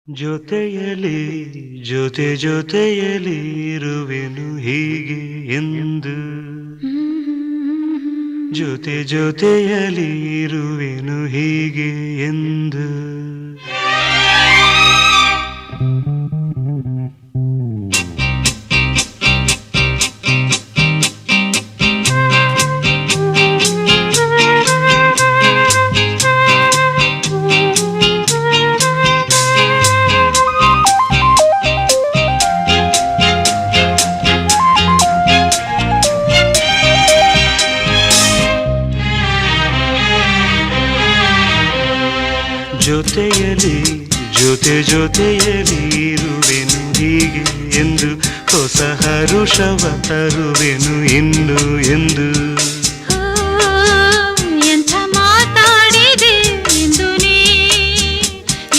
ಜೊತೆಯಲಿ ಜೊತೆಯಲಿ ಇರುವೆನು ಹೀಗೆ ಎಂದು ಜೊತೆಯಲಿ ಇರುವೆನು ಹೀಗೆ ಎಂದು ಜೊತೆಯಲಿ ಜೊತೆಯಲಿ ಇರುವೆನು ಹೀಗೆ ಎಂದು ಹೊಸ ಹರುಷವ ತರುವೆನು ಇನ್ನು ಎಂದು ಎಂಥ ಮಾತಾಡಿದೆ ಎಂದು ನೀ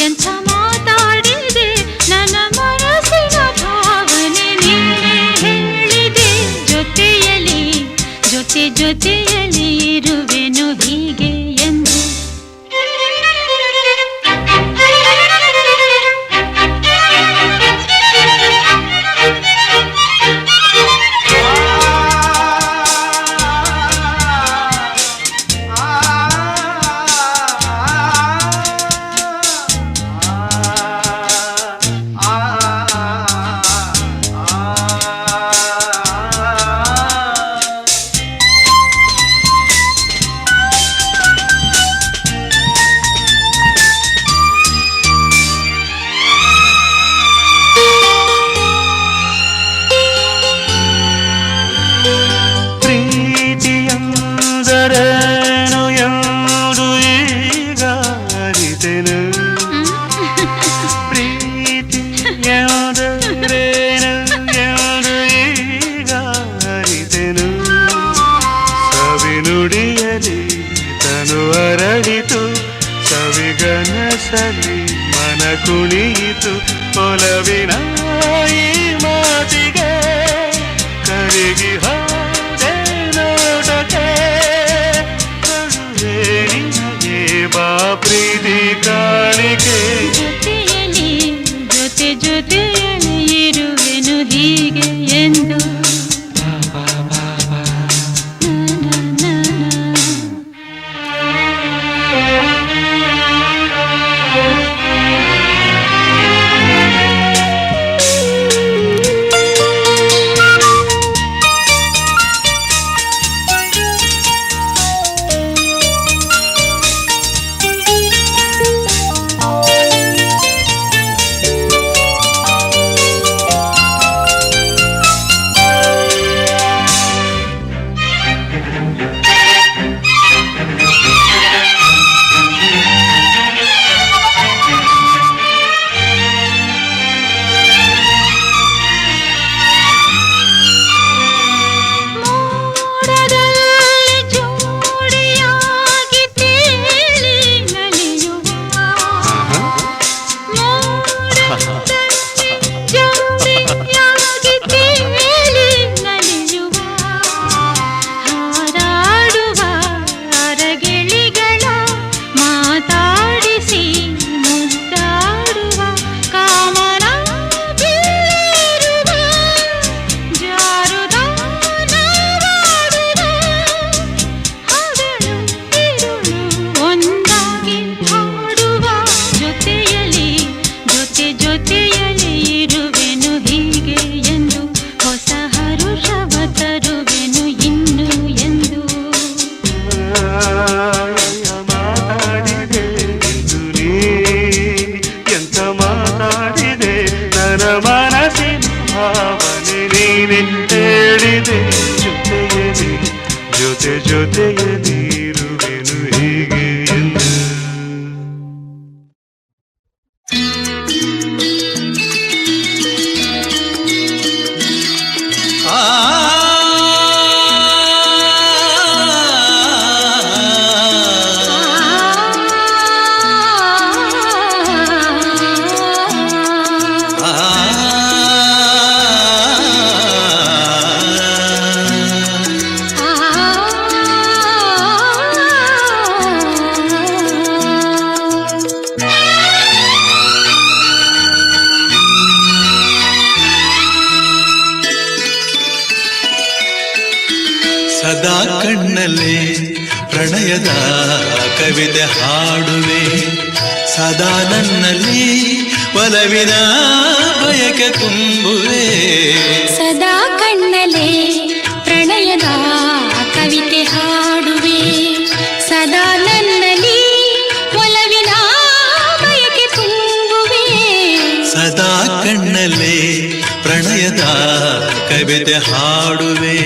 ಎಂಥ ಮಾತಾಡಿದೆ ನನ್ನ ಮನಸ್ಸಿನ ಭಾವನೆ ನೀನೇ ಹೇಳಿದೆ ಜೊತೆಯಲಿ ಜೊತೆಯಲಿ ಇರುವೆನು ಹೀಗೆ ಎಂದು ಸವಿನುಡಿಯಲಿ ತನು ಅರಳಿತು ಸವಿಗನಸಲಿ ಮನ ಕುಣಿಯಿತು ಒಲವಿನ ಈ ಮಾತಿಗೆ ಕರಗಿ ಹೋದೆ ನೋಟಕ್ಕೆ ಕರುವೆ ನಿನಗೆ ಬಾ ಪ್ರೀತಿ ಕಾಣಿಕೆ ಜೊತೆಯಲಿ ಜೊತೆಯಲಿ ಇರುವೆನು ಹೀಗೆ ಎಂದು ಜೊತೆಯಲಿ ಇರುವೆನು ಹೀಗೆ ಎಂದು ಹೊಸ ಹರುಷವ ತರುವೆನು ಇನ್ನು ಎಂದು ಮಾತಾಡಿದೆ ಎಂದು ನೀ ಎಂತ ಮಾತಾಡಿದೆ ನನ್ನ ಮನಸ್ಸಿನ ಭಾವನೆ ನೀನೆ ಹೇಳಿದೆ ಜೊತೆಯಲಿ ಜೊತೆಯಲಿ ಇರುವೆನು ಹೀಗೆ ಎಂದು ಪ್ರಣಯದ ಕವಿತೆ ಹಾಡುವೆ ಸದಾ ನನ್ನಲ್ಲಿ ಒಲವಿನ ಬಯಕೆ ತುಂಬುವೆ ಸದಾ ಕಣ್ಣಲೆ ಪ್ರಣಯದ ಕವಿತೆ ಹಾಡುವೆ ಸದಾ ನನ್ನಲ್ಲಿ ಒಲವಿನ ಬಯಕೆ ತುಂಬುವೆ ಸದಾ ಕಣ್ಣಲ್ಲೇ ಪ್ರಣಯದ ಕವಿತೆ ಹಾಡುವೆ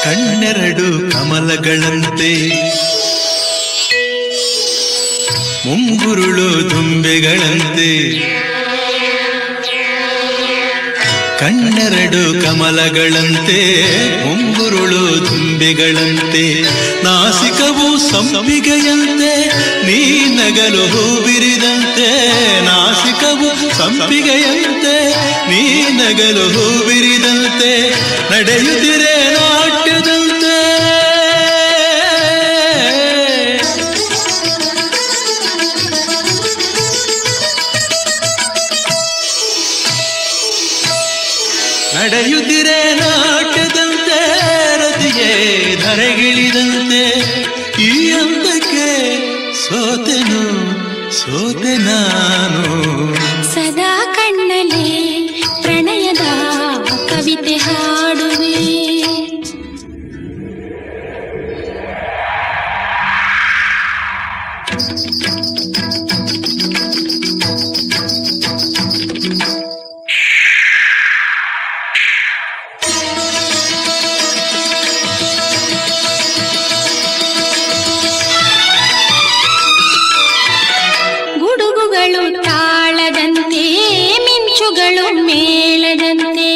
ಕಣ್ಣೆರಡು ಕಮಲಗಳಂತೆ ಮುಂಗುರುಳು ದುಂಬೆಗಳಂತೆ ಕಣ್ಣೆರಡು ಕಮಲಗಳಂತೆ ಮುಂಗುರುಳು ದುಂಬೆಗಳಂತೆ ನಾಸಿಕವು ಸಂಪಿಗೆಯಂತೆ ನೀ ನಗಲು ಹೂವಿರಿದಂತೆ ನಾಸಿಕವು ಸಂಪಿಗೆಯಂತೆ ನೀ ನಗಲು ಹೂವಿರಿದಂತೆ ನಡೆಯುತ್ತಿರೆ ನಾಟ್ಯದಂತೆ ನಡೆಯುತ್ತಿರೆ ನಾಟ್ಯದಂತೆ ರತಿಗೆ ಧರೆಗಿಳಿದಂತೆ ಈ ಹಂತಕ್ಕೆ ಸೋತೆನು ಸೋತೆ ನಾನು ಸದಾ ಕಣ್ಣಲೆ ಪ್ರಣಯದ ಕವಿತೆ ಹಾಡುವೆ ಗುಡುಗುಗಳು ತಾಳದಂತೆ ಮಿಂಚುಗಳು ಮೇಳದಂತೆ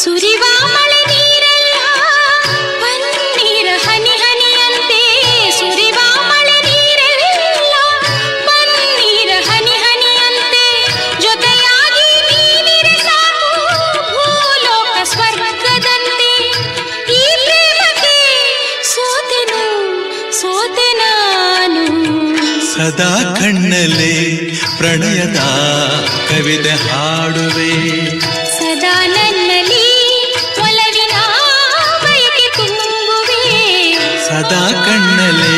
ಸುರಿವ ಮಳೆ ನೀರೆಲ್ಲ ಪನ್ನೀರ ಹನಿ ಹನಿಯಂತೆ ಸುರಿವ ಮಳೆ ನೀರೆಲ್ಲ ಪನ್ನೀರ ಹನಿ ಹನಿಯಂತೆ ಜೊತೆಯಾಗಿ ನೀನಿರೆ ಸಾಕು ಭೂಲೋಕ ಸ್ವರ್ಗದಂತೆ ಈ ಪ್ರೇಮಕ್ಕೆ ಸೋತೆನು ಸೋತೆ ನಾನು ಸದಾ ಕಣ್ಣಲ್ಲೇ ಪ್ರಣಯದ ಕವಿತೆ ಹಾಡುವೆ ಸದಾ ನನ್ನಲ್ಲಿ ಒಲವಿನ ಬಯಕೆ ತುಂಬುವೆ ಸದಾ ಕಣ್ಣಲ್ಲೇ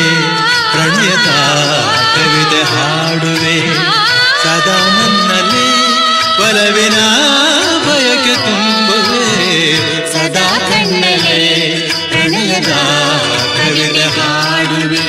ಪ್ರಣಯದ ಕವಿತೆ ಹಾಡುವೆ ಸದಾ ನನ್ನಲ್ಲಿ ಒಲವಿನ ಬಯಕೆ ತುಂಬುವೆ ಸದಾ ಕಣ್ಣಲ್ಲೇ ಪ್ರಣಯದ ಕವಿತೆ ಹಾಡುವೆ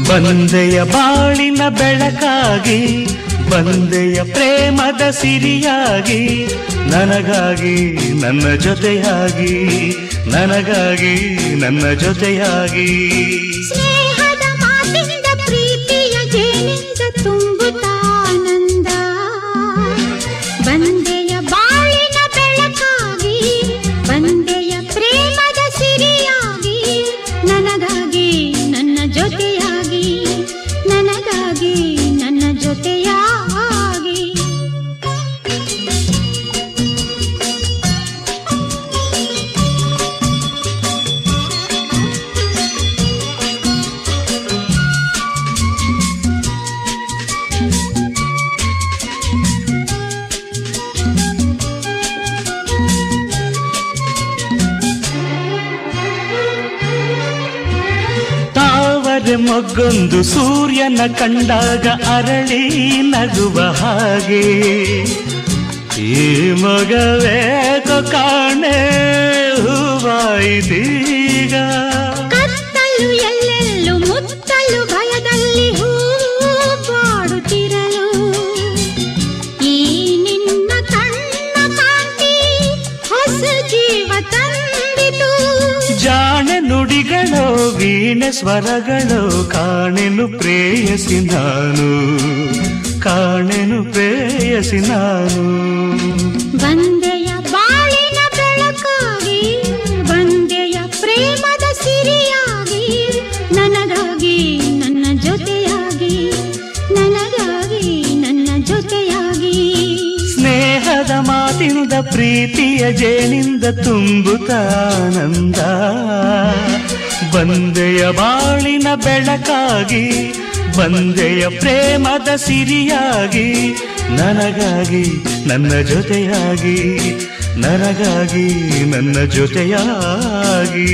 ಬಂದೆಯ ಬಾಳಿನ ಬೆಳಕಾಗಿ ಬಂದೆಯ ಪ್ರೇಮದ ಸಿರಿಯಾಗಿ ನನಗಾಗಿ ನನ್ನ ಜೊತೆಯಾಗಿ ನನಗಾಗಿ ನನ್ನ ಜೊತೆಯಾಗಿ ಸ್ನೇಹದ ಮಾತಿಂದ ಪ್ರೀತಿಯ ಜೇನಿಂದ ತುಂಬುತ್ತಾನಂದ ಬಂದೆಯ ಬಾಳಿನ ಬೆಳಕಾಗಿ ಬಂದೆಯ ಪ್ರೇಮದ ಸಿರಿಯಾಗಿ ನನಗಾಗಿ ನನ್ನ ಜೊತೆಯಾಗಿ ನನಗಾಗಿ ನನ್ನ ಜೊತೆಯಾಗಿ ಮೊಗ್ಗೊಂದು ಸೂರ್ಯನ ಕಂಡಾಗ ಅರಳಿ ನಗುವ ಹಾಗೆ ಈ ಮೊಗವೇಕೋ ಕಾಣೆ ಹೂವಾಯಿತೀಗ ಕತ್ತಲು ಎಲ್ಲೆಲ್ಲೂ ಮುತ್ತಲು ಭಯದಲ್ಲಿ ಹೂ ಬಾಡುತ್ತಿರಲು ಈ ನಿನ್ನ ಕಣ್ಣ ಕಾಂತಿ ಹೊಸ ವೀಣೆ ಸ್ವರಗಳು ಕಾಣೆನು ಪ್ರೇಯಸಿ ನಾನು, ಕಾಣೆನು ಪ್ರೇಯಸಿ ನಾನು. ಬಂದೆಯ ಬಾಳಿನ ಬೆಳಕಾಗಿ, ಬಂದೆಯ ಪ್ರೇಮದ ಸಿರಿಯಾಗಿ, ನನಗಾಗಿ ನನ್ನ ಜೊತೆಯಾಗಿ, ನನಗಾಗಿ ನನ್ನ ಜೊತೆಯಾಗಿ. ಸ್ನೇಹದ ಮಾತಿನಿಂದ ಪ್ರೀತಿಯ ಜೇನಿಂದ ತುಂಬುತ್ತಾನಂದ. ಬಂದೆಯ ಬಾಳಿನ ಬೆಳಕಾಗಿ, ಬಂದೆಯ ಪ್ರೇಮದ ಸಿರಿಯಾಗಿ, ನನಗಾಗಿ ನನ್ನ ಜೊತೆಯಾಗಿ, ನನಗಾಗಿ ನನ್ನ ಜೊತೆಯಾಗಿ.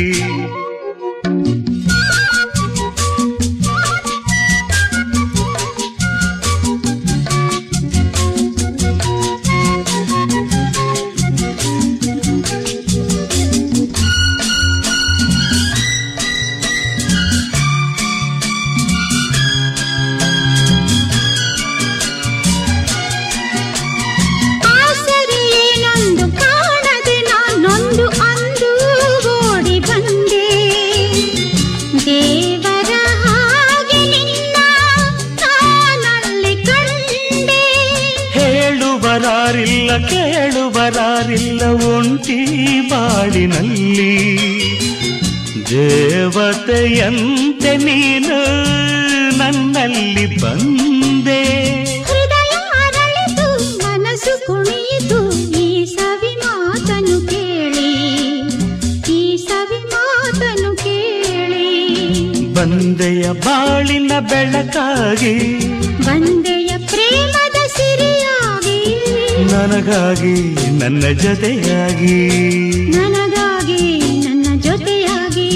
ಕೇಳುವರಾರಿಲ್ಲ ಒಂಟಿ ಬಾಳಿನಲ್ಲಿ, ದೇವತೆಯಂತೆ ನೀನು ನನ್ನಲ್ಲಿ ಬಂದೆ. ಹೃದಯ ಅರಳಿತು, ಮನಸ್ಸು ಕುಣಿಯಿತು, ಈ ಸವಿ ಮಾತನು ಕೇಳಿ, ಈ ಸವಿ ಮಾತನು ಕೇಳಿ. ಬಂದೆಯ ಬಾಳಿನ ಬೆಳಕಾಗಿ, ಬಂದೆಯ ಪ್ರೇಮದ ಸಿರಿಯಾಗಿ, ನನಗಾಗಿ ನನ್ನ ಜೊತೆಯಾಗಿ, ನನಗಾಗಿ ನನ್ನ ಜೊತೆಯಾಗಿ.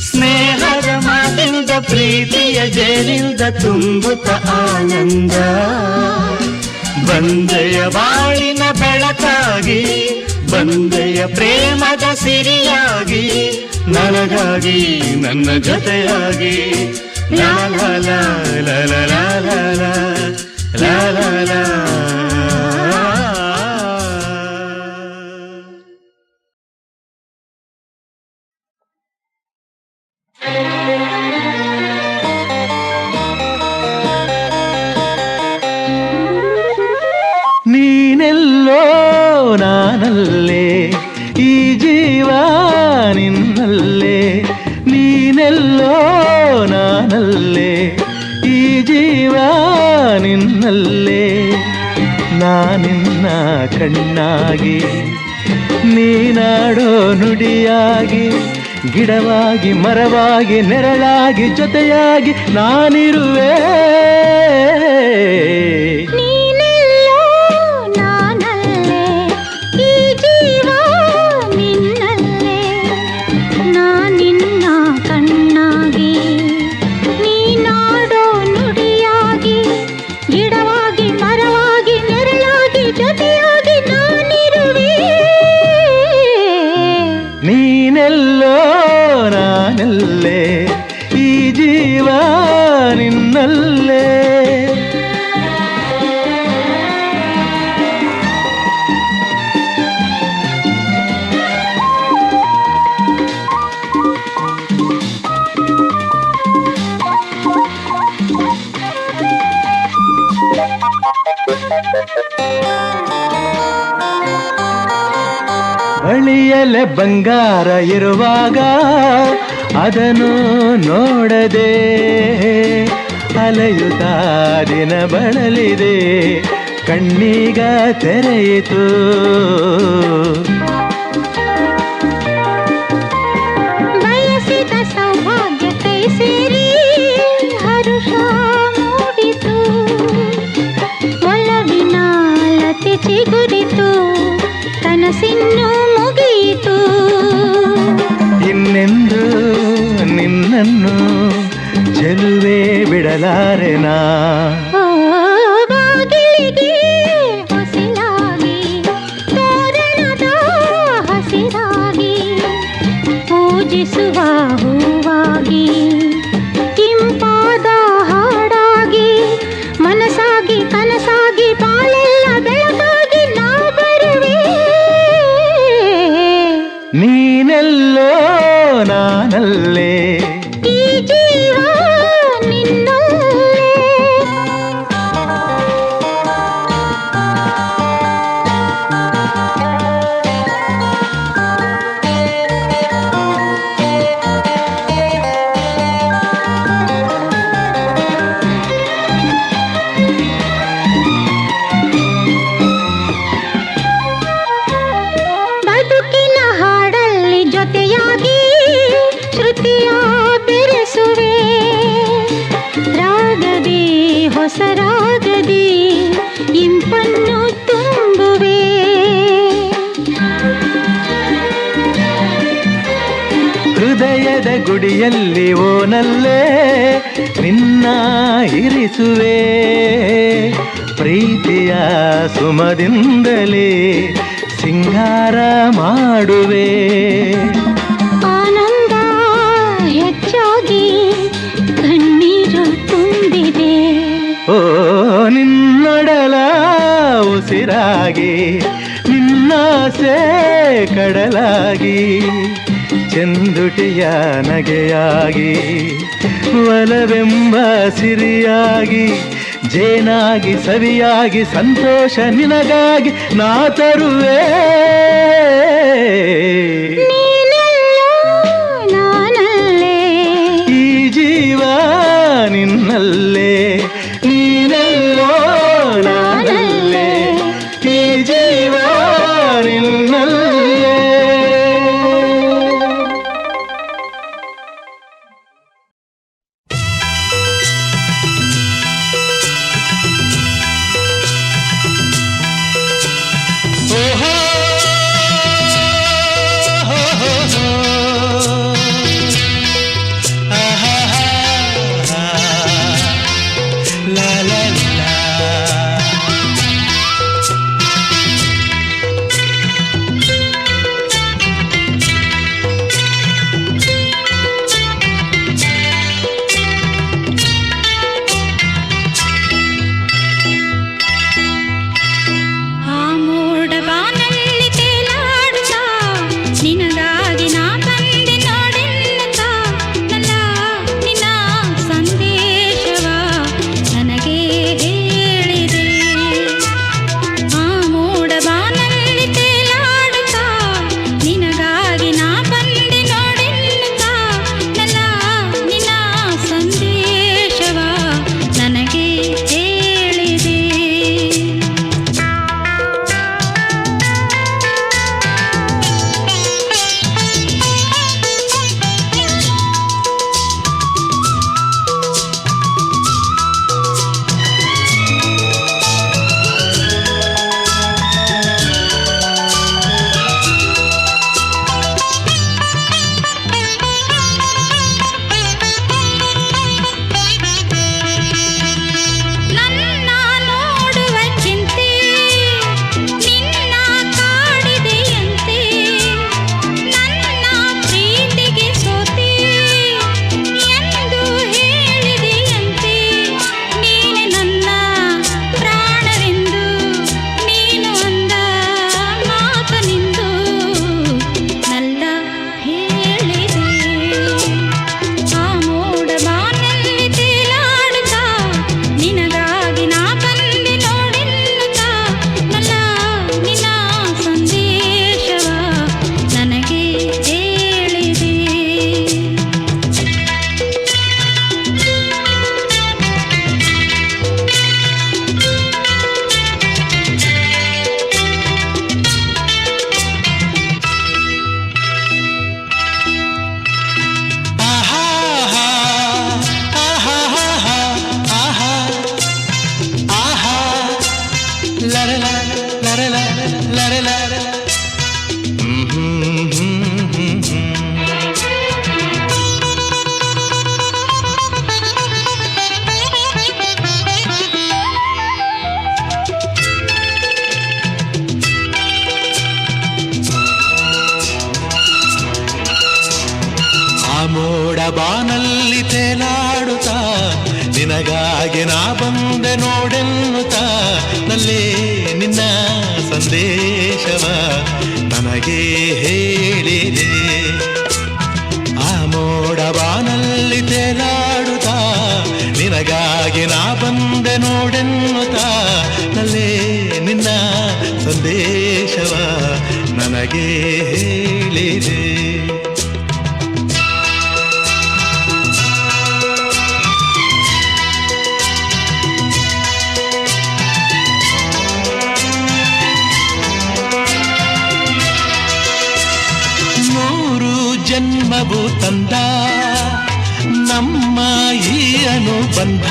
ಸ್ನೇಹದ ಮಾತಿನಿಂದ ಪ್ರೀತಿಯ ಜೇನಿಂದ ತುಂಬುತ್ತ ಆನಂದ. ಬಂದೆಯ ಬಾಳಿನ ಬೆಳಕಾಗಿ, ಬಂದೆಯ ಪ್ರೇಮದ ಸಿರಿಯಾಗಿ, ನನಗಾಗಿ ನನ್ನ ಜೊತೆಯಾಗಿ. ಲಾ ಲಾ ಲಾ ಲಾ ಲಾ ಲಾ ಲಾ ಲಾ ಲಾ ಲಾ. ನೀನೆಲ್ಲೋ ನಾನಲ್ಲೇ, ಈ ಜೀವ ನಿನ್ನಲ್ಲೇ. ನೀನೆಲ್ಲೋ ನಾನಲ್ಲೇ, ಈ ಜೀವ ನಿನ್ನಲ್ಲೇ. ನಾನಿನ್ನ ಕಣ್ಣಾಗಿ, ನೀನಾಡೋ ನುಡಿಯಾಗಿ, ಗಿಡವಾಗಿ ಮರವಾಗಿ ನೆರಳಾಗಿ ಜೊತೆಯಾಗಿ ನಾನಿರುವೆ. ನೀನೆಲ್ಲೋ ನಾನಲ್ಲೇ, ಈ ಜೀವ ನಿನ್ನಲ್ಲೇ. ಬಳಿಯಲೆ ಬಂಗಾರ ಇರುವಾಗ ಅದನ್ನು ನೋಡದೆ ಅಲೆಯುತ್ತಾ ದಿನ ಬಳಲಿದೆ, ಕಣ್ಣೀಗ ತೆರೆಯಿತು. ಬಯಸಿದ ಸೌಭಾಗ್ಯ ಕೈ ಸೇರಿ ಹರುಷ ಮೂಡಿತು, ಒಲವಿನ ಲತೆ ಚಿಗುರಿತು, ಕನಸಿನ್ನು ಮುಗಿಯಿತು. ಇನ್ನೆಂದು ನಿನ್ನನ್ನು ಚೆಲುವೆ ಬಿಡಲಾರೆನಾ. ಬಾಗಿಲಿಗೆ ಹೊಸಿಲಾಗಿ, ತೋರಣದ ಹಸಿರಾಗಿ, ಪೂಜಿಸುವ ಹೂವಾಗಿ, ಇಂಪಾದ ಹಾಡಾಗಿ, ಮನಸ್ಸಾಗಿ ಕನಸಾಗಿ, ಬಾಳೆಲ್ಲ ಬೆಳಗಾಗಿ ನಾ ಬರುವೆ. ನೀನೆಲ್ಲೋ ನಾನಲ್ಲೇ, ಈ ಗುಡಿಯಲ್ಲಿ ಓನಲ್ಲೇ ನಿನ್ನ ಇರಿಸುವೆ, ಪ್ರೀತಿಯ ಸುಮದಿಂದಲೇ ಸಿಂಗಾರ ಮಾಡುವೆ. ಆನಂದ ಹೆಚ್ಚಾಗಿ ಕಣ್ಣೀರು ತುಂಬಿದೆ, ಓ ನಿನ್ನೊಡಲ ಉಸಿರಾಗಿ ನಿನ್ನಾಸೆ ಕಡಲಾಗಿ ಚೆಂದುಟಿಯ ನಗೆಯಾಗಿ ಒಲವೆಂಬ ಸಿರಿಯಾಗಿ ಜೇನಾಗಿ ಸವಿಯಾಗಿ ಸಂತೋಷ ನಿನಗಾಗಿ ನಾ ತರುವೆ. ನಾನಲ್ಲೇ ಈ ಜೀವ ನಿನ್ನಲ್ಲೇ, ನೀನೆಲ್ಲೋ ನಾನಲ್ಲೇ, ಈ ಜೀವ ನಿನ್ನಲ್ಲೇ. ಮೋಡ ಬಾನಲ್ಲಿ ತೇಲಾಡುತ್ತಾ ನಿನಗಾಗಿ ನಾ ಬಂದೆ ನೋಡೆನ್ನುತ್ತಾ ನಲ್ಲೇ ನಿನ್ನ ಸಂದೇಶವ ನನಗೆ ಹೇಳಿದೆ. ಆ ಮೋಡ ಬಾನಲ್ಲಿ ತೇಲಾಡುತ್ತಾ ನಿನಗಾಗಿ ನಾ ಬಂದೆ ನೋಡೆನ್ನುತ್ತಾ ನಲ್ಲೇ ನಿನ್ನ ಸಂದೇಶವ ನನಗೆ ಹೇಳಿದೆ. ಜನ್ಮವು ತಂದ ನಮ್ಮ ಈ ಅನುಬಂಧ,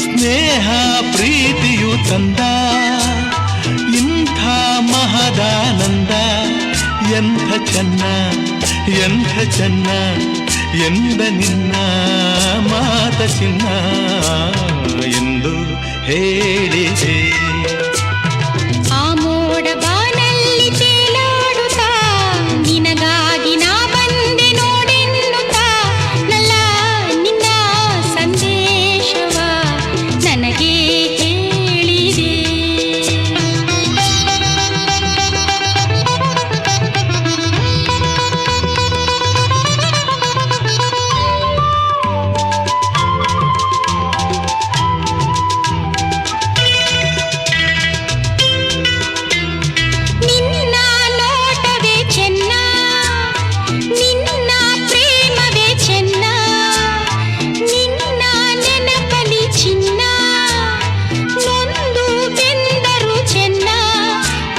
ಸ್ನೇಹ ಪ್ರೀತಿಯು ತಂದ ಇಂಥ ಮಹದಾನಂದ. ಎಂಥ ಚೆನ್ನ ಎಂಥ ಚೆನ್ನ ಎಂದ ನಿನ್ನ ಮಾತ ಚಿನ್ನ ಎಂದು ಹೇಳಿದೆ. ಆ ಮೋಡ ಬಾನಲ್ಲಿ ತೇಲಾಡುತ್ತಾ ನಿನಗಾಗಿ ನಾ ಬಂದೆ ನೋಡೆನ್ನುತ್ತಾ ನಲ್ಲ ನಿನ್ನ ಸಂದೇಶವ ನನಗೆ ಹೇಳಿದೆ. ನಿನ್ನ ನೋಟವೇ ಚೆನ್ನ, ನಿನ್ನ ಪ್ರೇಮವೇ ಚೆನ್ನ, ನಿನ್ನ ನೆನಪಲಿ ಚಿನ್ನ, ನೊಂದು ಬೆಂದರು ಚೆನ್ನ,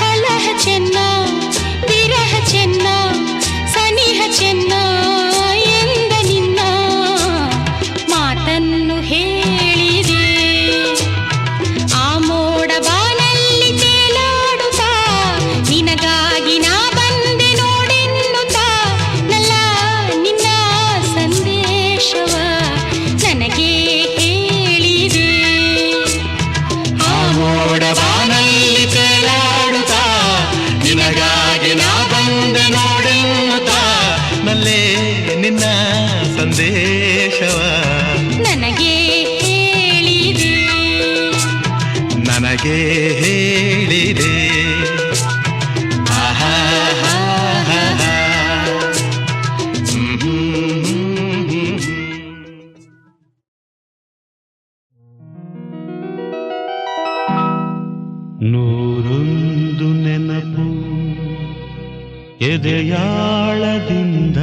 ಕಲಹ ಚೆನ್ನ, ವಿರಹ ಚೆನ್ನ, ಸನಿಹ ಚೆನ್ನ ಎಂದ ನಿನ್ನ ಮಾತನ್ನು ಹೇಳಿದೆ. ಆ ಮೋಡ ಬಾನಲ್ಲಿ ತೇಲಾಡುತ್ತಾ ನಿನಗಾಗಿ ನಾ ಬಂದೆ ನೋಡೆನ್ನುತ್ತಾ ನಲ್ಲ ನಿನ್ನ ಸಂದೇಶವ ನನಗೆ ಹೇಳಿದೆ. ಆ ಮೋಡ ಬಾನಲ್ಲಿ ತೇಲಾಡುತ್ತಾ ನಿನಗಾಗಿ ನಾ ಬಂದೆ ನೋಡೆನ್ನುತ್ತಾ ನಲ್ಲೇ ನಿನ್ನ ಸಂದೇಶವ ನನಗೆ ಹೇಳಿದೆ. ನನಗೆ ಹೇಳಿದೆ. ಆಹಾ ಹಾ ಹಾ ಹಾ. ನೂರೊಂದು ನೆನಪು ಎದೆಯಾಳದಿಂದ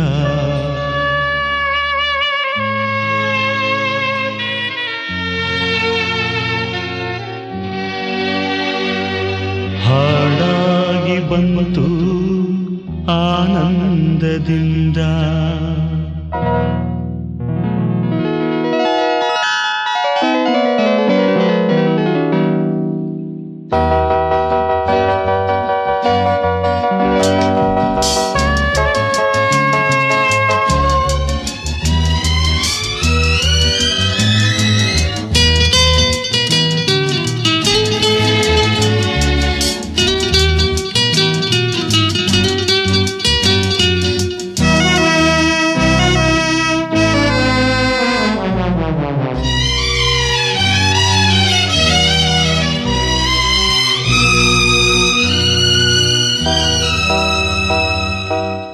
ಹಾಡಾಗಿ ಬಂತು ಆನಂದದಿಂದ.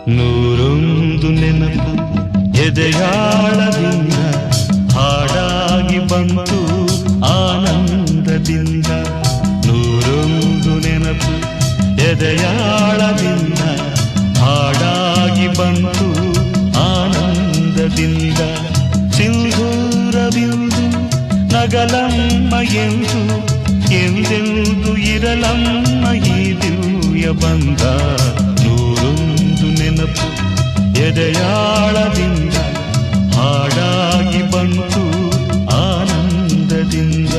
ನೂರೊಂದು ನೆನಪು ಎದೆಯಾಳದಿಂದ ಹಾಡಾಗಿ ಬಂತು ಆನಂದದಿಂದ. ನೂರೊಂದು ನೆನಪು ಎದೆಯಾಳದಿಂದ ಹಾಡಾಗಿ ಬಂತು ಆನಂದದಿಂದ. ಸಿಂಧೂರವಿಂದು ನಗಲಮ್ಮ ಎಂದು ಎಂದೆಂದು ಇರಲಮ್ಮ ಈ ದಿವ್ಯ ಬಂದ. ನೂರೊಂದು ನೆನಪು ಎದೆಯಾಳದಿಂದ ಹಾಡಾಗಿ ಬಂತು ಆನಂದದಿಂದ.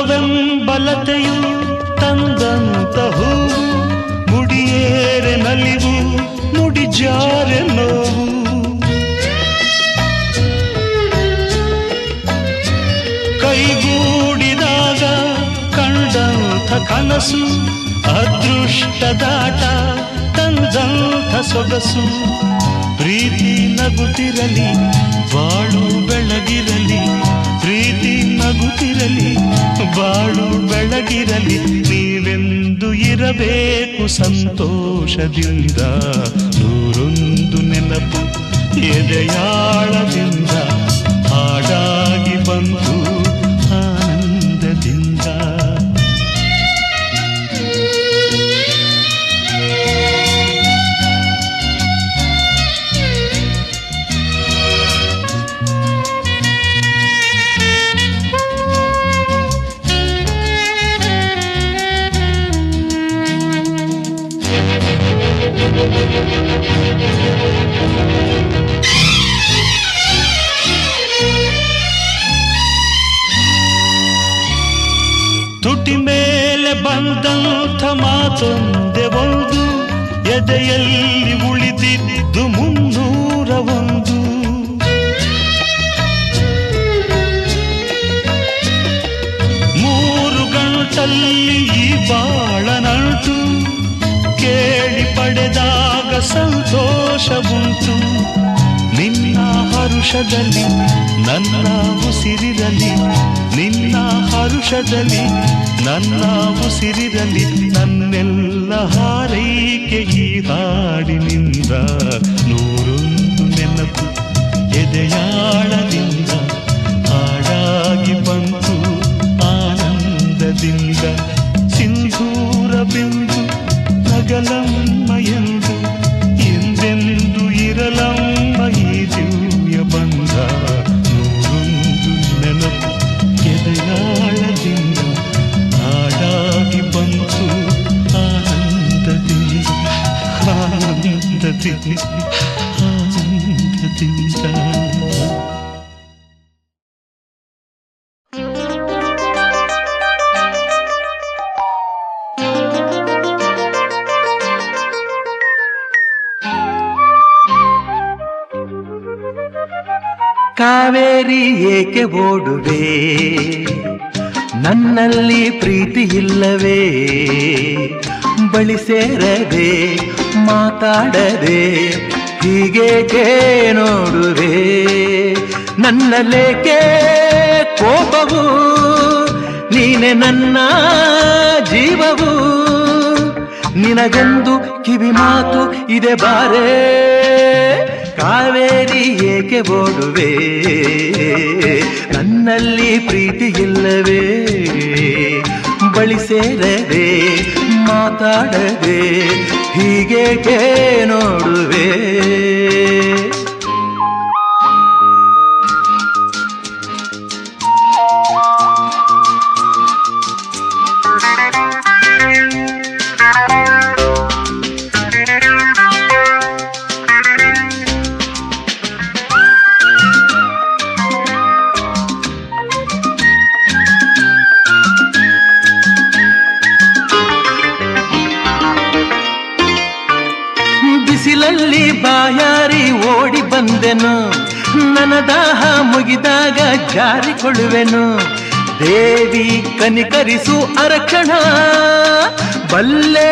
ಒಲವೆಂಬಲತೆಯು ತಂದಂತ ಹೂವು ಮುಡಿಯೇರೆ ನಲಿವು ಮುಡಿಜಾರೆ ನೋವು. ಕೈಗೂಡಿದಾಗ ಕಂಡಂಥ ಕನಸು ಅದೃಷ್ಟದಾಟ ತಂದಂಥ ಸೊಗಸು. ಪ್ರೀತಿ ನಗುತ್ತಿರಲಿ ಬಾಳು ಬೆಳಗಿರಲಿ, ಪ್ರೀತಿ ನಗುತ್ತಿರಲಿ ಬಾಳು ಬೆಳಗಿರಲಿ. ನೀವೆಂದು ಇರಬೇಕು ಸಂತೋಷದಿಂದ. ನೂರೊಂದು ನೆನಪು ಎದೆಯಾಳದಿಂದ ಹಾಡಾಗಿ ಬಂತು ಆನಂದದಿಂದ. ತುಟಿ ಮೇಲೆ ಬಂದಂಥ ಮಾತೊಂದೆ ಒಂದು, ಎದೆಯಲ್ಲಿ ಉಳಿದಿದ್ದು 301. ಮೂರು ಗಂಟಲ್ಲಿ ಈ ಬಾಳನಂಟು ಕೇಳಿ ಪಡೆದಾಗ ಸಂತೋಷವುಂಟು. ನಿನ್ನ ಹರುಷದಲ್ಲಿ ನನ್ನ ಉಸಿರಿರಲಿ, ನಿನ್ನ ಹರುಷದಲ್ಲಿ ನನ್ನ ಉಸಿರಿರಲಿ, ನನ್ನೆಲ್ಲ ಹಾರೈಕೆ ಈ ಹಾಡಿನಿಂದ. ನೂರೊಂದು ನೆನಪು ಎದೆಯಾಳದಿಂದ ಹಾಡಾಗಿ ಬಂತು ಆನಂದದಿಂದ. ಸಿಂಧೂರ ಬಿಂದು ನಗಲಮ್ಮ ಎಂದು ಎಂದೆಂದು ಇರಲಮ್ಮ ಈ ದಿವ್ಯ ಬಂಧ. ನೂರೊಂದು ನೆನಪು ಎದೆಯಾಳದಿಂದ ಹಾಡಾಗಿ ಬಂತು ಆನಂದದಿಂದ ಆನಂದದಿಂದ ಆನಂದದಿಂದ. ಕಾವೇರಿ ಏಕೆ ಓಡುವೆ, ನನ್ನಲ್ಲಿ ಪ್ರೀತಿ ಇಲ್ಲವೇ, ಬಳಿ ಸೇರದೆ ಮಾತಾಡದೆ ಹೀಗೇಕೆ ನೋಡುವೆ, ನನ್ನಲ್ಲೇಕೆ ಕೋಪವು, ನೀನೆ ನನ್ನ ಜೀವವು, ನಿನಗೊಂದು ಕಿವಿ ಮಾತು ಇದೆ ಬಾರೇ. ಕಾವೇರಿ ಏಕೆ ಓಡುವೆ, ನನ್ನಲ್ಲಿ ಪ್ರೀತಿ ಇಲ್ಲವೇ, ಬಳಿ ಸೇರದೆ ಮಾತಾಡದೆ ಹೀಗೇಕೆ ನೋಡುವೆ. ಬಿಸಿಲಲ್ಲಿ ಬಾಯಾರಿ ಓಡಿ ಬಂದೆನು, ನನ್ನ ದಾಹ ಮುಗಿದಾಗ ಜಾರಿಕೊಳ್ಳುವೆನು. ದೇವಿ ಕನಿಕರಿಸು ಅರಕ್ಷಣ, ಬಲ್ಲೆ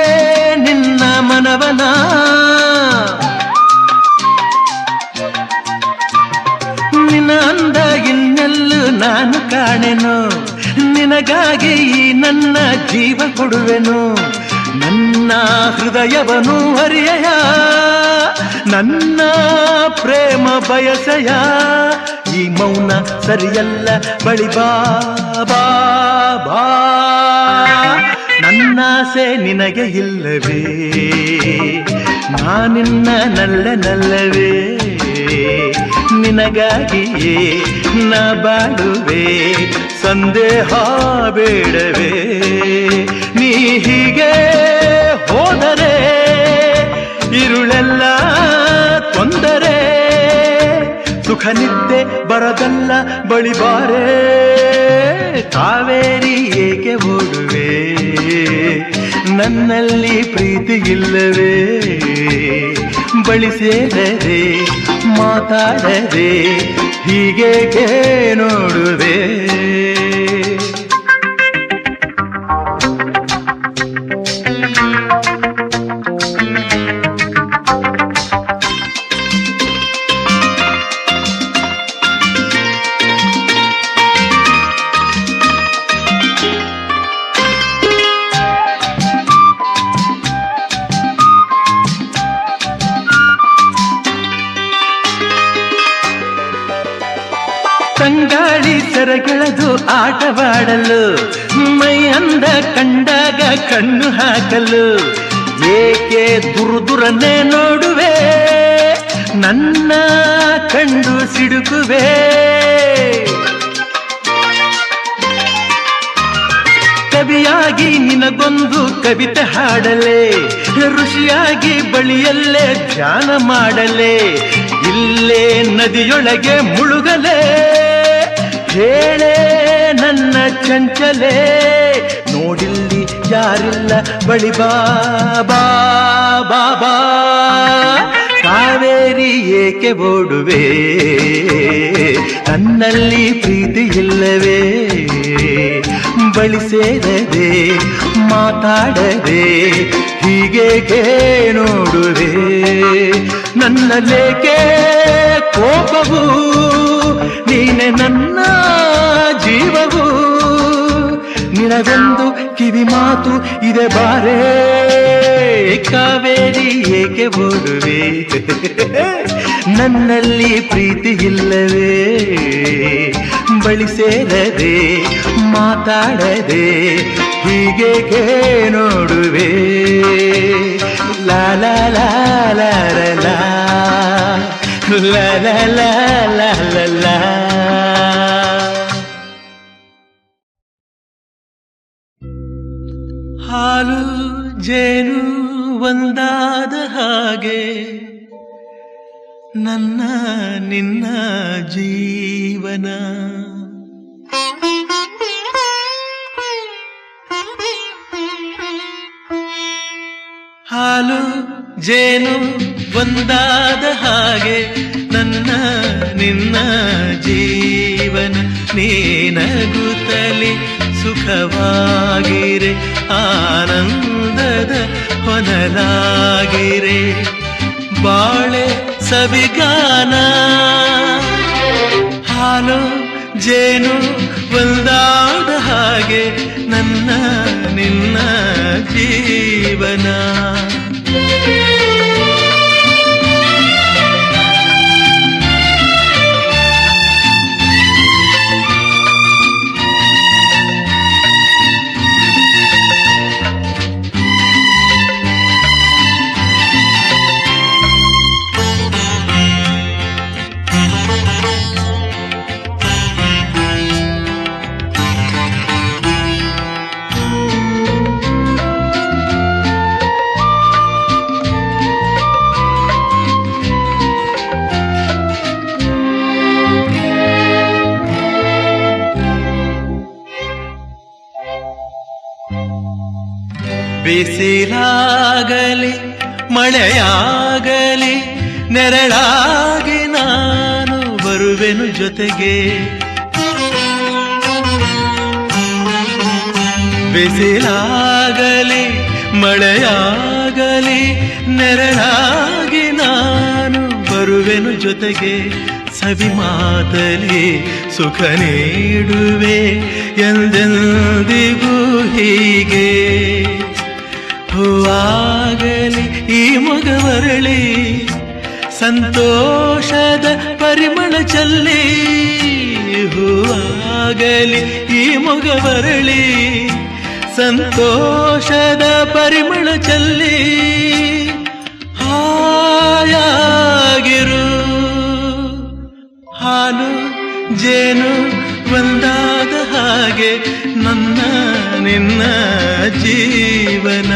ನಿನ್ನ ಮನವನ. ನಿನ್ನ ಅಂದ ಇನ್ನೆಲ್ಲೂ ನಾನು ಕಾಣೆನು, ನಿನಗಾಗಿ ನನ್ನ ಜೀವ ಕೊಡುವೆನು. ನನ್ನ ಹೃದಯವನ್ನು ಹರಿಯಯ, ನನ್ನ ಪ್ರೇಮ ಬಯಸಯ. ಈ ಮೌನ ಸರಿಯಲ್ಲ, ಬಳಿ ಬಾ ಬಾ ಬಾ. ನನ್ನಾಸೆ ನಿನಗೆ ಇಲ್ಲವೇ, ನಾನಿನ್ನ ನಲ್ಲವೇ, ನಿನಗಾಗಿಯೇ ನಾ ಬಾಳುವೆ, ಸಂದೇಹ ಬೇಡವೇ. ನೀ ಹೀಗೆ ಹೋದರೆ ಇರುಳೆಲ್ಲ ತೊಂದರೆ, ಸುಖ ನಿದ್ದೆ ಬರದಲ್ಲ ಬಳಿ ಬಾರೆ. ಕಾವೇರಿ ಏಕೆ ಓಡುವೆ, ನನ್ನಲ್ಲಿ ಪ್ರೀತಿ ಇಲ್ಲವೇ, ಬಳಿ ಸೇರದೆ ಮಾತಾಡದೆ ಹೀಗೇಕೆ ನೋಡುವೆ. ಕೈಗೆಳೆದು ಆಟವಾಡಲು, ಮೈ ಅಂದ ಕಂಡಾಗ ಕಣ್ಣು ಹಾಕಲು, ಏಕೆ ದುರುದುರನ್ನೇ ನೋಡುವೆ, ನನ್ನ ಕಂಡು ಸಿಡುಕುವೆ. ಕವಿಯಾಗಿ ನಿನಗೊಂದು ಕವಿತೆ ಹಾಡಲೆ, ಋಷಿಯಾಗಿ ಬಳಿಯಲ್ಲೇ ಧ್ಯಾನ ಮಾಡಲೆ, ಇಲ್ಲೇ ನದಿಯೊಳಗೆ ಮುಳುಗಲೆ, ಹೇಳೆ ನನ್ನ ಚಂಚಲೆ, ನೋಡಿಲ್ಲಿ ಯಾರಿಲ್ಲ ಬಳಿ ಬಾ ಬಾ ಬಾ ಬಾ. ಕಾವೇರಿ ಏಕೆ ಓಡುವೆ, ನನ್ನಲ್ಲಿ ಪ್ರೀತಿ ಇಲ್ಲವೇ, ಬಳಿ ಸೇರದೆ ಮಾತಾಡದೆ ಹೀಗೇಕೆ ನೋಡುವೆ, ನನ್ನಲ್ಲೇಕೆ ಕೋಪವು, ನೀನೆ ನನ್ನ ಜೀವವು, ನಿನಗೊಂದು ಕಿವಿ ಮಾತು ಇದೆ ಬಾರೇ, ಕಾವೇರಿ ಏಕೆ ಓಡುವೆ, ನನ್ನಲ್ಲಿ ಪ್ರೀತಿ ಇಲ್ಲವೇ, ಬಳಿ ಸೇರದೆ ಮಾತಾಡದೆ ಹೀಗೇಕೆ ನೋಡುವೆ, ಲಾ ಲಾ ಲಾ ಲಾ ಲಾ ಲಾ ಲಾ ಲಾ ಲಾ ಲಾ ಲಾ. ಹಾಲು ಜೇನು ಒಂದಾದ ಹಾಗೆ ನನ್ನ ನಿನ್ನ ಜೀವನ, ಹಾಲು ಜೇನು ಒಂದಾದ ಹಾಗೆ ನನ್ನ ನಿನ್ನ ಜೀವನ, ನೀನಗುತ್ತಲಿ ಸುಖವಾಗಿರೆ, ಆನಂದದ ಹೊನಲಾಗಿರೆ, ಬಾಳೆ ಸವಿಗಾನ, ಹಾಲು ಜೇನು ಒಂದಾದ ಹಾಗೆ ನನ್ನ ನಿನ್ನ ಜೀವನ. ಬಿಸಿಲಾಗಲಿ ಮಳೆಯಾಗಲಿ ನೆರಳಾಗಿ ನಾನು ಬರುವೆನು ಜೊತೆಗೆ, ಬಿಸಿಲಾಗಲಿ ಮಳೆಯಾಗಲಿ ನೆರಳಾಗಿ ನಾನು ಬರುವೆನು ಜೊತೆಗೆ, ಸವಿ ಮಾತಲಿ ಸುಖ ನೀಡುವೆ ಎಂದೆಂದಿಗೂ ಹೀಗೆ, ಹೂವಾಗಲಿ ಈ ಮೊಗವರಳಿ ಸಂತೋಷದ ಪರಿಮಳ ಚಲ್ಲಿ, ಹೂವಾಗಲಿ ಈ ಮೊಗವರಳಿ ಸಂತೋಷದ ಪರಿಮಳ ಚಲ್ಲಿ, ಹಾಯಾಗಿರು, ಹಾಲು ಜೇನು ಒಂದಾದ ಹಾಗೆ ನನ್ನ ನಿನ್ನ ಜೀವನ.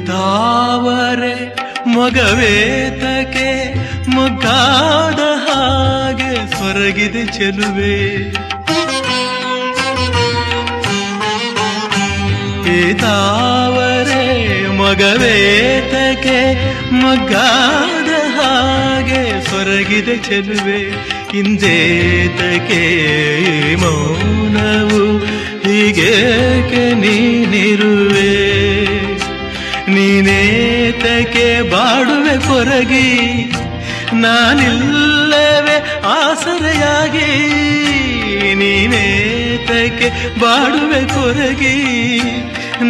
ತಾವರೆ ಮೊಗವೇತಕ್ಕೆ ಮೊಗ್ಗಾದ ಹಾಗೆ ಸೊರಗಿದೆ ಚೆಲುವೆ, ತಾವರೆ ಮೊಗವೇತಕ್ಕೆ ಮೊಗ್ಗಾದ ಹಾಗೆ ಸೊರಗಿದೆ ಚೆಲುವೆ, ಇಂದೇತಕ್ಕೆ ಮೌನವು ಹೀಗೇಕೆ ನೀನಿರುವೆ ನೀನೇತಕ್ಕೆ ಬಾಡುವೆ ಕೊರಗಿ ನಾನಿಲ್ಲವೇ ಆಸರೆಯಾಗಿ ನೀನೇತಕ್ಕೆ ಬಾಡುವೆ ಕೊರಗಿ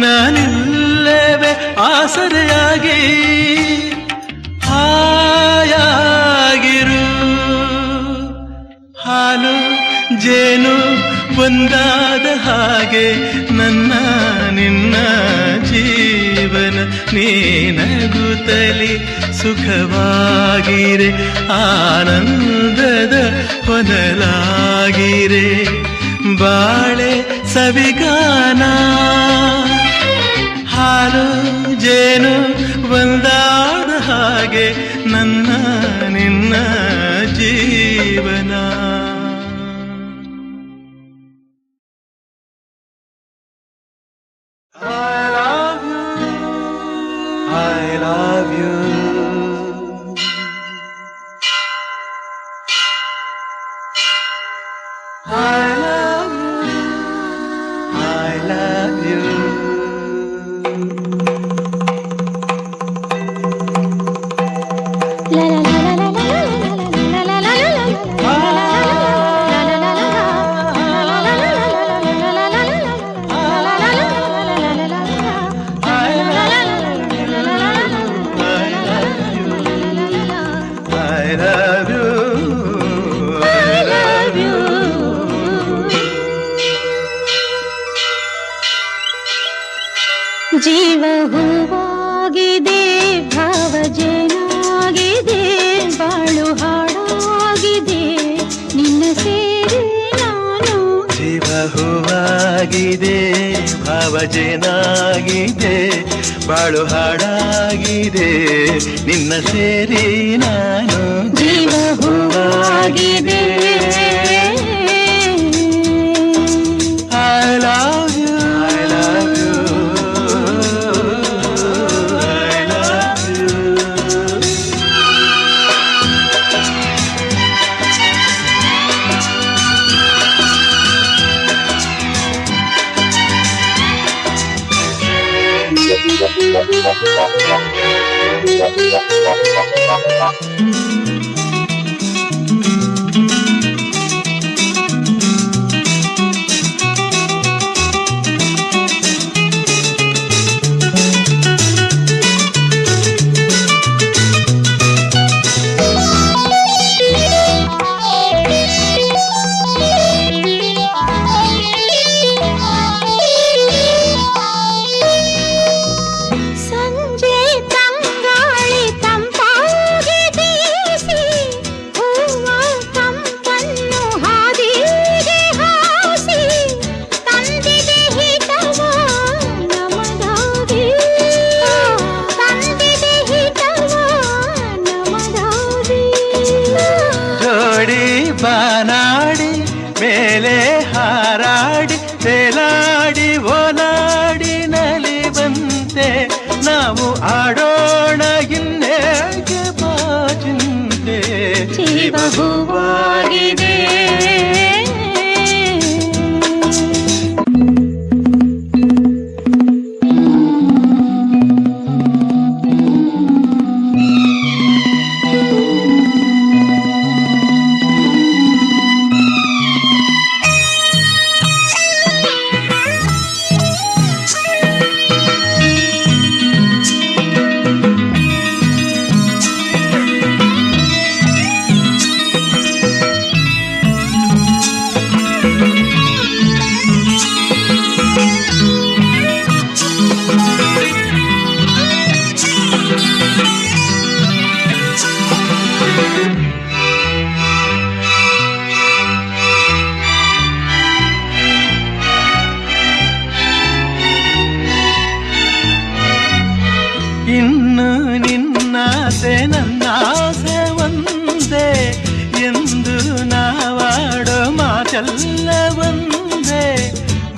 ನಾನಿಲ್ಲವೇ ಆಸರೆಯಾಗಿ ಹಾಯಾಗಿರು ಹಾಲು ಜೇನು ಒಂದಾದ ಹಾಗೆ ನನ್ನ ನಿನ್ನ ಜೀವನ ನೀನಗುತ್ತಲಿ ಸುಖವಾಗಿರೆ ಆನಂದದ ಹೊನಲಾಗಿರೆ ಬಾಳೆ ಸವಿಗಾನ ಹಾಲು ಜೇನು ಒಂದಾದ ಹಾಗೆ ನನ್ನ ನಿನ್ನ ಜೀವನ. I love you. I love you. I love you. La la la la la la la la la la la. ಜೀವ ಹೂವಾಗಿದೆ ಭಾವ ಜೇನಾಗಿದೆ ಬಾಳು ಹಾಡಾಗಿದೆ ನಿನ್ನ ಸೇರಿ ನಾನು ಜೀವ ಹೂವಾಗಿದೆ ಭಾವ ಜೇನಾಗಿದೆ ಬಾಳು ಹಾಡಾಗಿದೆ ನಿನ್ನ ಸೇರಿ ನಾನು ಜೀವ ಹೂವಾಗಿದೆ I love you. I love you. I love you. ಸಂಜೆ ತಂಗಾಳಿ ತಂಪಾಗಿ ಬೀಸಿ ಹೂವ ಕಂಪನ್ನು ಹಾದಿಗೆ ಹಾಸಿ ತಂದಿದೆ ಹಿತವ ನಮಗಾಗಿ ತಂದಿದೆ ಹಿತವ ನಮಗಾಗಿ ಜೋಡಿ ಬಾನಾಡಿ ಮೇಲೆ ಹಾರಾಡಿ ತೇಲಾಡಿ ಓಲಾಡಿ ನಲಿ ಬಂತೆ ನಾವು ಆಡೋಣ ಇನ್ನೇಕೆ ಬಾಚಿಂತೆ ಜೀವ ಹೂವಾಗಿದೆ ಇನ್ನು ನಿನ್ನಾಸೆ ನನ್ನಾಸೆ ಒಂದೇ ಎಂದು ನಾವಾಡೋ ಮಾತೆಲ್ಲ ಒಂದೇ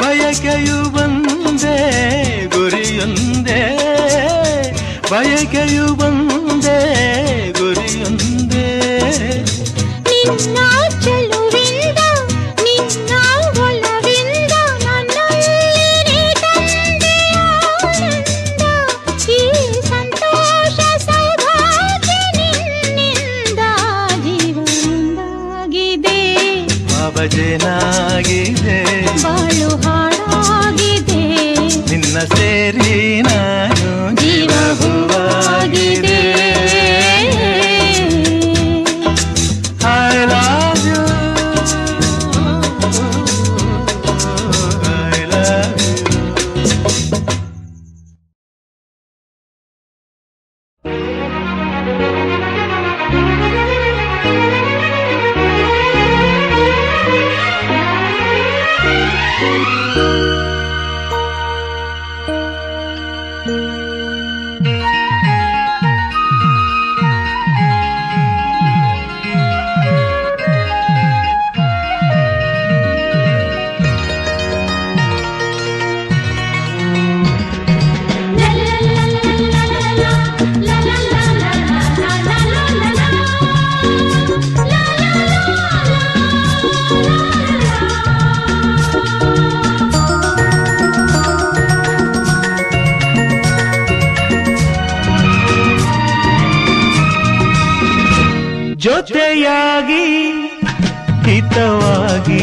ಬಯಕೆಯು ಒಂದೇ ಗುರಿಯೊಂದೇ ಬಯಕೆಯು ಒಂದೇ ಗುರಿಯೊಂದೇ ನಿನ್ನ ಬಜೆನಾಗಿದೆ ಬಾಳು ಹಾಡಾಗಿದೆ ನಿನ್ನ ಸೇರಿ ನಾನು ಜೀವ ಹೂವಾಗಿದೆ I love you I love you ಜೊತೆಯಾಗಿ ಹಿತವಾಗಿ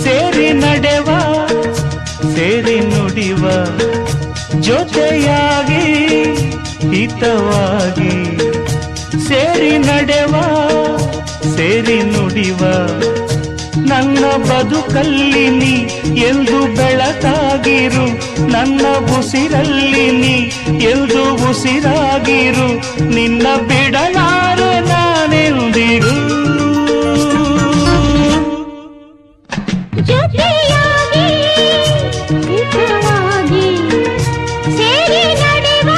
ಸೇರಿ ನಡೆವ ಸೇರಿ ನುಡಿವ ಜೊತೆಯಾಗಿ ಹಿತವಾಗಿ ಸೇರಿ ನಡೆವ ಸೇರಿ ನುಡಿವ ನನ್ನ ಬದುಕಲ್ಲಿ ನೀ ಎಂದು ಬೆಳಕಾಗಿರು ನನ್ನ ಉಸಿರಲ್ಲಿ ನೀ ಎಂದು ಉಸಿರಾಗಿರು ನಿನ್ನ ಬಿಡಲಾರೆ ನಾನೆಂದಿರು ಜೊತೆಯಾಗಿ ಹಿತವಾಗಿ ಸೇರಿ ನಡೆವ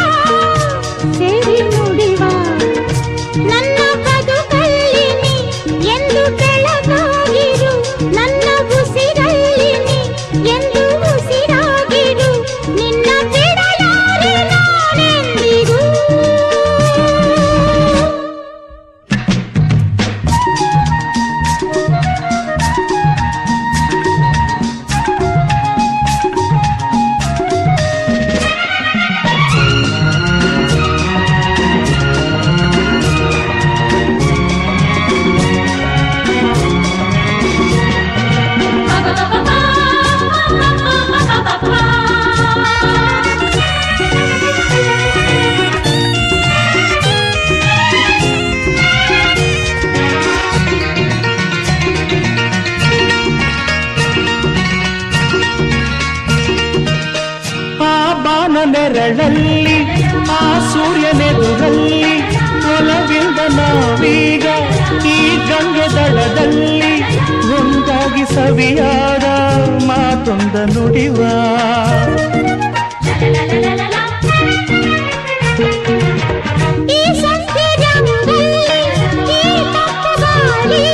ಸೇರಿ ನುಡಿವ ನನ್ನ ಬದುಕಲ್ಲಿ ನೀ ಎಂದು ಬೆಳಕಾಗಿರು ನನ್ನ ಉಸಿರಲ್ಲಿ ನೀ ಎಂದು ಉಸಿರಾಗಿರು ನಿನ್ನ ಬಿಡಲಾರೆ ನಾನೆಂದಿಗೂ ನೆರಳಲ್ಲಿ ಆ ಸೂರ್ಯನೆದುರಲ್ಲಿ ಒಲವಿಂದ ನಾವೀಗ ಈ ಗಂಗೆ ದಳದಲ್ಲಿ ಒಂದಾಗಿ ಸವಿಯಾದ ಮಾತೊಂದ ನುಡಿವ ಈ ಸಂಧಿರಂಗಲ್ಲಿ ಈ ತಪ್ಪು ಗಾಳಿ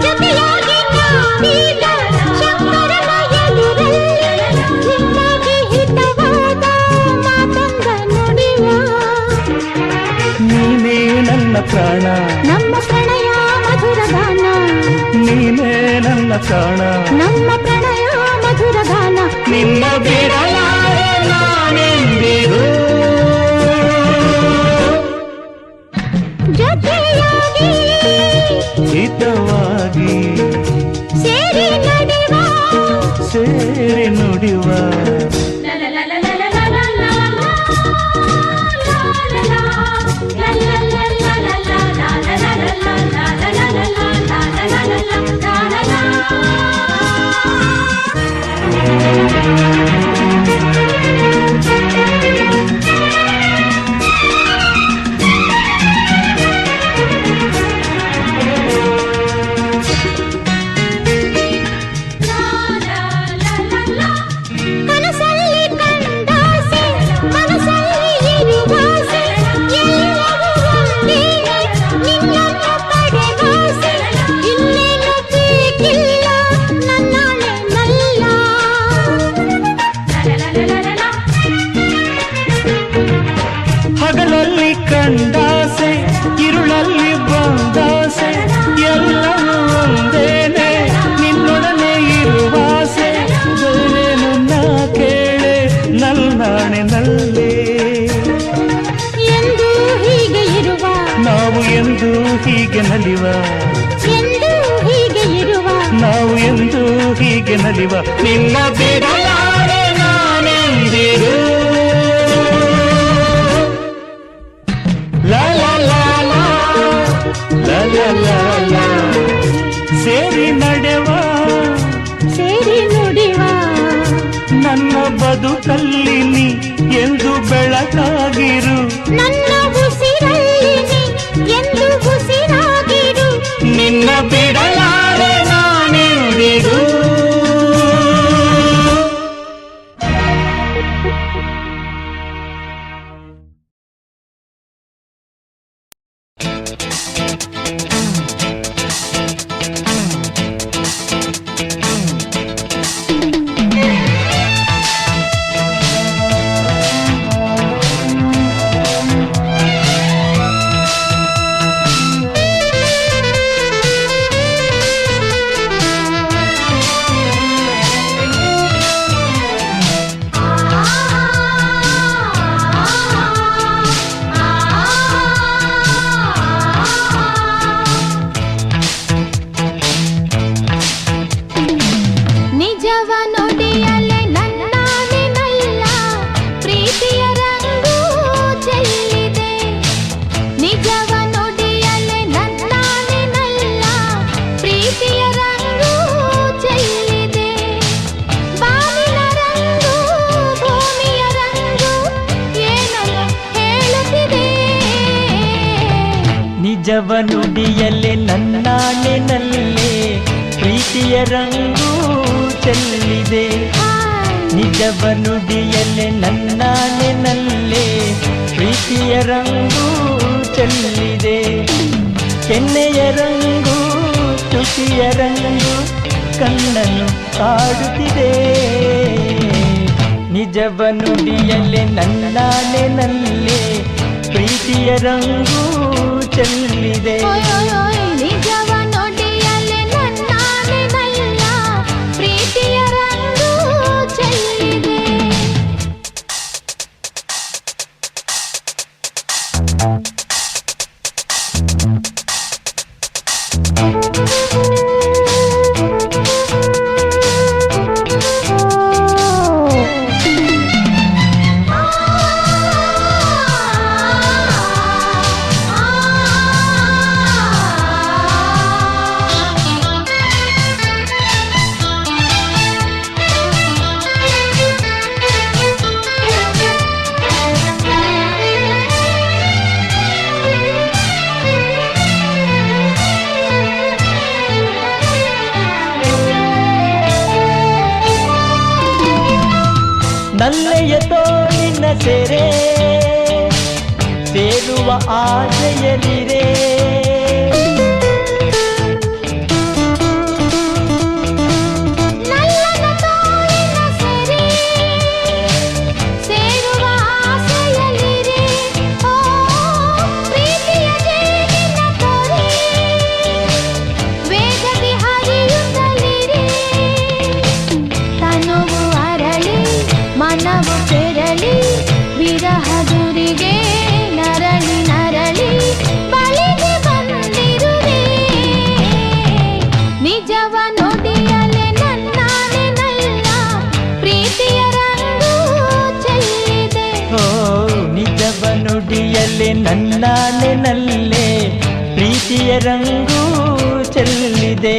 ಜೊತೆಯಾಗಿ ನಾವೀಗ ಶಂಕರನ ಎದುರಲ್ಲಿ ನಿನ್ನಾಗಿ ಹಿತವಾದ ಮಾತೊಂದ ನುಡಿವ ನೀನೇ ನನ್ನ ಪ್ರಾಣ ನಮ್ಮ ಪ್ರಣಯ ಮಧುರ ಗಾನ ನೀನೇ ನನ್ನ ಪ್ರಾಣ ನಮ್ಮ ಪ್ರಣಯ ಮಧುರ ಗಾನ ನಿನ್ನ ಬಿಡಲಾರೆ ನಾನೆಂದಿರು ಜೊತೆಯಾಗಿ ಹಿತವಾಗಿ ಸೇರಿ ನಡೆವ ಸೇರಿ ನುಡಿವ ಹೀಗೆ ನಲಿವ ನಿನ್ನ ಬಿಡಲಾರೆ ನಾನೆಂದಿರು ಲಾ ಲಾ ಲಾ ಲಾ ಲಾ ಲಾ ಲಾ ಲಾ ಸೇರಿ ನಡೆವ ಸೇರಿ ನುಡಿವ ನನ್ನ ಬದುಕಲ್ಲಿ ನೀ ಎಂದು ಬೆಳಕಾಗಿರು ನನ್ನ ಉಸಿರಲ್ಲಿ ನೀ ಎಂದು ಉಸಿರಾಗಿರು ನಿನ್ನ ಬಿಡಲಾರೆ ನಾನೆಂದಿರು ನಿಜವ ನುಡಿಯಲೆ ನನ್ನಾಣೆನಲ್ಲೇ ಪ್ರೀತಿಯ ರಂಗು ಚೆಲ್ಲಿದೆ ನಿಜವ ನುಡಿಯಲೆ ನನ್ನಾಣೆನಲ್ಲೇ ಪ್ರೀತಿಯ ರಂಗು ಚೆಲ್ಲಿದೆ ಕೆನ್ನೆಯ ರಂಗು ತುಟಿಯ ರಂಗು ಕಣ್ಣನ್ನು ಕಾಡುತ್ತಿದೆ ನಿಜವ ನುಡಿಯಲೆ ನನ್ನಾಣೆನಲ್ಲೇ ಪ್ರೀತಿಯ ರಂಗು ಚೆಲ್ಲಿದೆ ನಿಜವ ನುಡಿಯಲೆ ನನ್ನಾಣೆನಲ್ಲ ಪ್ರೀತಿಯ ರಂಗು ಚೆಲ್ಲಿದೆ ನಲ್ಲೆಯ ತೋಳಿನ ಸೆರೆ ಸೇರುವ ಆಸೆಯಲಿರೆ ನಲ್ಲನ ತೋಳಿನ ಸೆರೆ ಸೇರುವ ಆಸೆಯಲಿರೆ ಓ ಪ್ರೀತಿಯ ಜೇನಿನ ತೊರೆ ವೇಗದಿ ಹರಿಯುತ್ತಲಿರೆ ತನುವು ಅರಳಿ ಮನವು ತೆರಳಿ ವಿರಹದುರಿಗೆ ನರಳಿ ನರಳಿ ಬಳಿಗೆ ಬಂದಿರುವೆ ನಿಜವ ನುಡಿಯಲೆ ನನ್ನಾಣೆನಲ್ಲ ಪ್ರೀತಿಯ ರಂಗು ಚೆಲ್ಲಿದೆ ಓ ನಿಜವ ನುಡಿಯಲೆ ನನ್ನಾಣೆನಲ್ಲೇ ಪ್ರೀತಿಯ ರಂಗು ಚೆಲ್ಲಿದೆ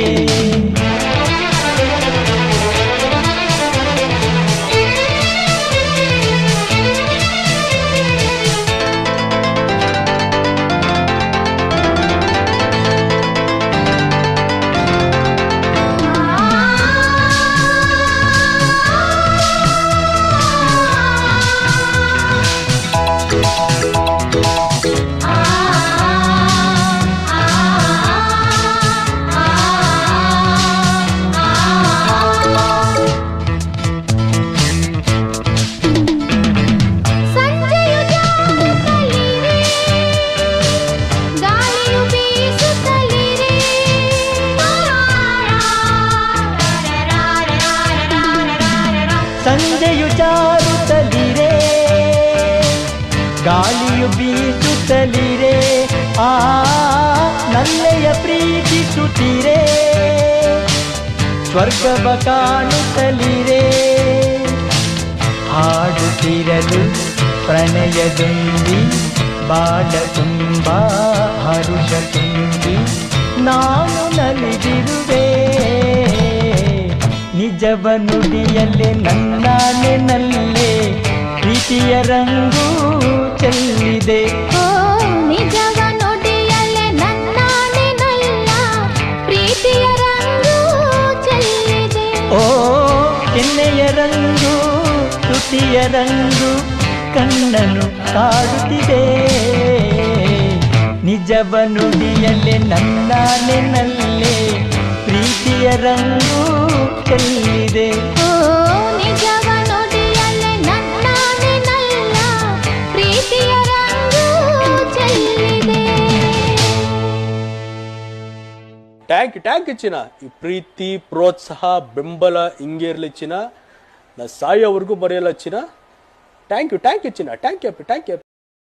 ಸಂಜೆಯು ಜಾರುತ್ತಲಿರೆ ಗಾಳಿಯು ಬೀಸುತ್ತಲಿರೆ ಆ ನಲ್ಲೆಯ ಪ್ರೀತಿಸುತ್ತಿರೆ ಸ್ವರ್ಗವ ಕಾಣುತ್ತಲಿರೆ ಹಾಡುತ್ತಿರಲು ಪ್ರಣಯದುಂಬಿ ಬಾಳ ತುಂಬ ಹರುಷ ತುಂಬಿ ನಾನು ನಲಿದಿರುವೆ ನಿಜವ ನುಡಿಯಲ್ಲೇ ನನ್ನಾನೆ ನಲ್ಲೇ ಪ್ರೀತಿಯ ರಂಗು ಚೆಲ್ಲಿದೆ ಓ ನಿಜವ ನುಡಿಯಲ್ಲೇ ನನ್ನಾನೆ ನಲ್ಲ ಪ್ರೀತಿಯ ರಂಗು ಚೆಲ್ಲಿದೆ ಓ ಕೆನ್ನೆಯ ರಂಗು ತುಟಿಯ ರಂಗು ಕಣ್ಣನು ಕಾಡುತ್ತಿದೆ ನಿಜವ ನುಡಿಯಲ್ಲೇ ನನ್ನಾನೆ ನಲ್ಲೇ ಪ್ರೀತಿಯ ರಂಗು ಚೆಲ್ಲಿದೆ ಓ ನಿಜವ ನುಡಿಯಲ್ಲೇ ನನ್ನಾನೆ ನಲ್ಲ ಪ್ರೀತಿಯ ರಂಗು ಚೆಲ್ಲಿದೆ. ಟ್ಯಾಂಕ್ ಚಿನ್ನ. ಈ ಪ್ರೀತಿ ಪ್ರೋತ್ಸಾಹ ಬೆಂಬಲ ಹಿಂಗೆ ಇರಲಿ ಚಿನ್ನ. ನಾ ಸಾಯೋವರೆಗೂ ಮರೆಯಲ್ಲ ಚಿನ್ನ. ಥ್ಯಾಂಕ್ ಯು ಚಿನ್ನ. Thank you